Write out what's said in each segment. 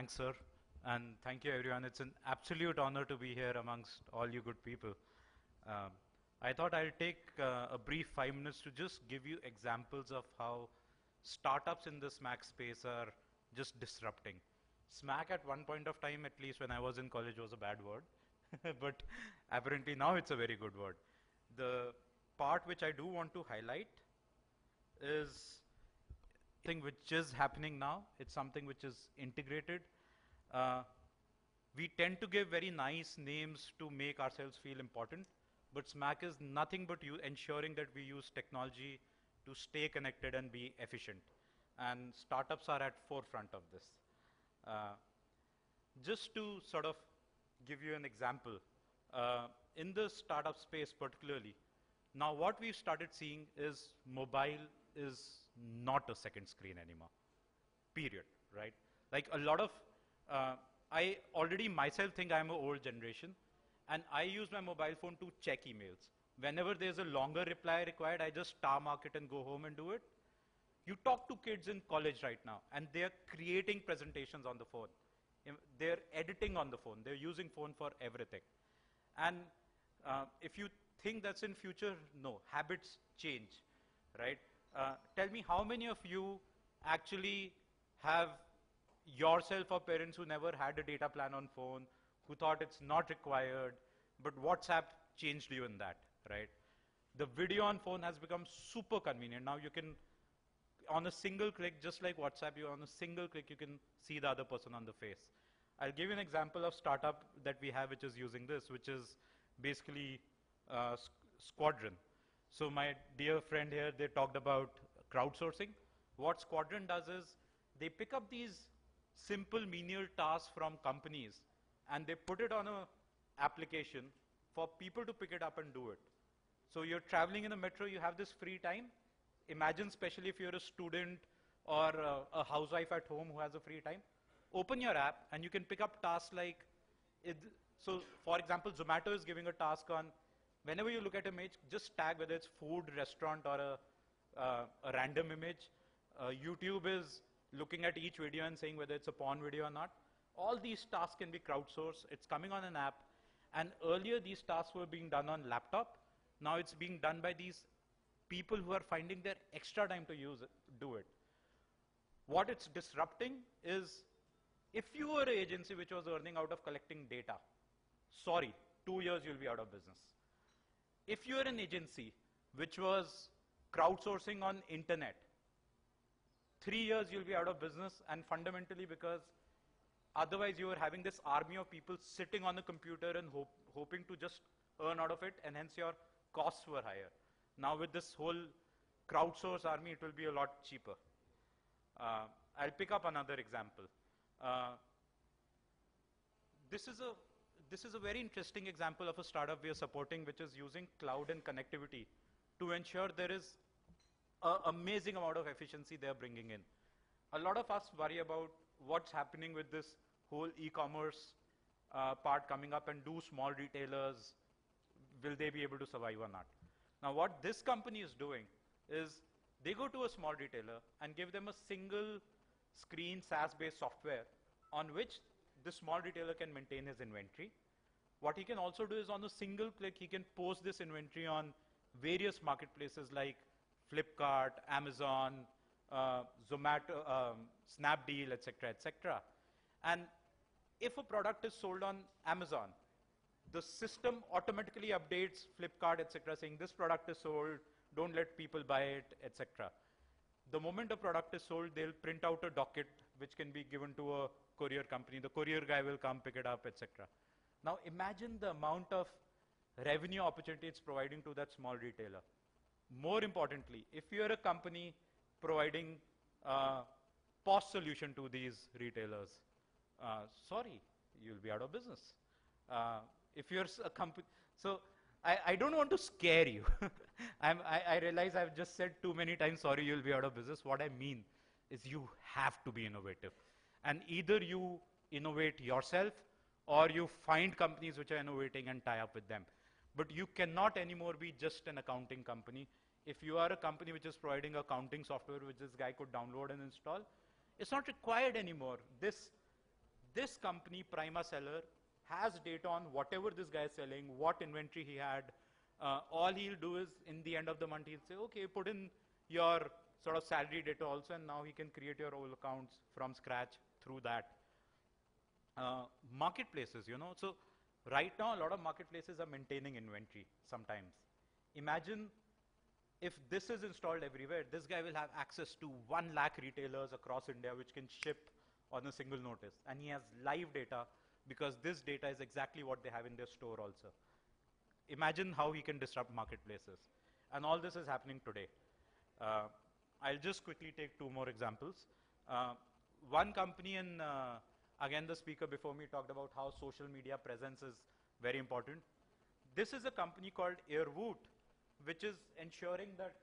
Thanks, sir. And thank you, everyone. It's an absolute honor to be here amongst all you good people. Um, I thought I'll take a brief 5 minutes to just give you examples of how startups in the SMAC space are just disrupting. SMAC at one point of time, at least when I was in college, was a bad word. But apparently now it's a very good word. The part which I do want to highlight is something which is happening now. It's something which is integrated. Uh, we tend to give very nice names to make ourselves feel important, but SMAC is nothing but you ensuring that we use technology to stay connected and be efficient. And startups are at forefront of this. Uh, just to sort of give you an example, in the startup space particularly, now what we've started seeing is mobile is not a second screen anymore, period, right? Like a lot of, I already myself think I'm an old generation, and I use my mobile phone to check emails. Whenever there's a longer reply required, I just star mark it and go home and do it. You talk to kids in college right now, and they're creating presentations on the phone. They're editing on the phone. They're using phone for everything. And if you think that's in future, no, habits change, right? Tell me how many of you actually have yourself or parents who never had a data plan on phone, who thought it's not required, but WhatsApp changed you in that, right? The video on phone has become super convenient. Now you can, on a single click, just like WhatsApp, on a single click, you can see the other person on the face. I'll give you an example of startup that we have which is using this, which is basically Squadron. So my dear friend here, they talked about crowdsourcing. What Squadron does is they pick up these simple menial tasks from companies and they put it on a application for people to pick it up and do it. So you're traveling in a metro, you have this free time. Imagine, especially if you're a student or a housewife at home who has a free time. Open your app and you can pick up tasks like, so for example, Zomato is giving a task on, whenever you look at an image, just tag whether it's food, restaurant, or a random image. YouTube is looking at each video and saying whether it's a porn video or not. All these tasks can be crowdsourced. It's coming on an app. And earlier, these tasks were being done on laptop. Now it's being done by these people who are finding their extra time to do it. What it's disrupting is, if you were an agency which was earning out of collecting data, sorry, 2 years you'll be out of business. If you're an agency which was crowdsourcing on internet, 3 years you'll be out of business, and fundamentally because otherwise you were having this army of people sitting on a computer and hoping to just earn out of it, and hence your costs were higher. Now with this whole crowdsource army, it will be a lot cheaper. I'll pick up another example. This is a very interesting example of a startup we are supporting, which is using cloud and connectivity to ensure there is an amazing amount of efficiency they're bringing in. A lot of us worry about what's happening with this whole e-commerce part coming up, and do small retailers, will they be able to survive or not? Now what this company is doing is they go to a small retailer and give them a single screen SaaS-based software on which the small retailer can maintain his inventory. What he can also do is, on a single click, he can post this inventory on various marketplaces like Flipkart, Amazon, Zomato, Snapdeal, etc., etc. And if a product is sold on Amazon, the system automatically updates Flipkart, etc., saying this product is sold, don't let people buy it, etc. The moment a product is sold, they'll print out a docket which can be given to a courier company. The courier guy will come pick it up, etc. Now imagine the amount of revenue opportunity it's providing to that small retailer. More importantly, if you're a company providing POS solution to these retailers, sorry, you'll be out of business. If you're a company, so I don't want to scare you. I realize I've just said too many times, sorry, you'll be out of business. What I mean is you have to be innovative. And either you innovate yourself or you find companies which are innovating and tie up with them. But you cannot anymore be just an accounting company. If you are a company which is providing accounting software which this guy could download and install, it's not required anymore. this company, Prima Seller, has data on whatever this guy is selling, what inventory he had. All he'll do is, in the end of the month, he'll say, okay, put in your sort of salary data also, and now he can create your whole accounts from scratch through that. Marketplaces, so right now a lot of marketplaces are maintaining inventory sometimes. Imagine if this is installed everywhere, this guy will have access to 1 lakh retailers across India which can ship on a single notice. And he has live data because this data is exactly what they have in their store also. Imagine how he can disrupt marketplaces. And all this is happening today. I'll just quickly take 2 more examples. One company, and again the speaker before me talked about how social media presence is very important. This is a company called eUttar, which is ensuring that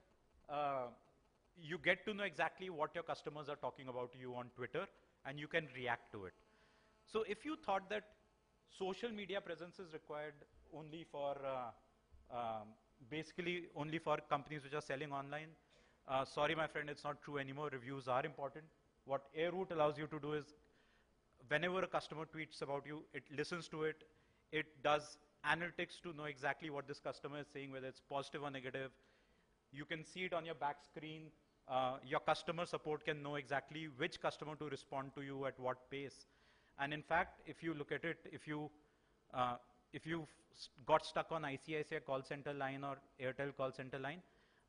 you get to know exactly what your customers are talking about you on Twitter, and you can react to it. So if you thought that social media presence is required only for, basically only for companies which are selling online, sorry my friend, it's not true anymore. Reviews are important. What eUttar allows you to do is, whenever a customer tweets about you, it listens to it, it does analytics to know exactly what this customer is saying, whether it's positive or negative. You can see it on your back screen. Your customer support can know exactly which customer to respond to you at what pace. And in fact, if you look at it, if you've got stuck on ICICI call center line or Airtel call center line,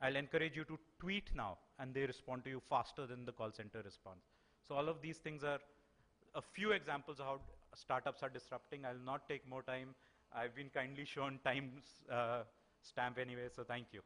I'll encourage you to tweet now, and they respond to you faster than the call center response. So all of these things are a few examples of how startups are disrupting. I'll not take more time. I've been kindly shown time stamp anyway, so thank you.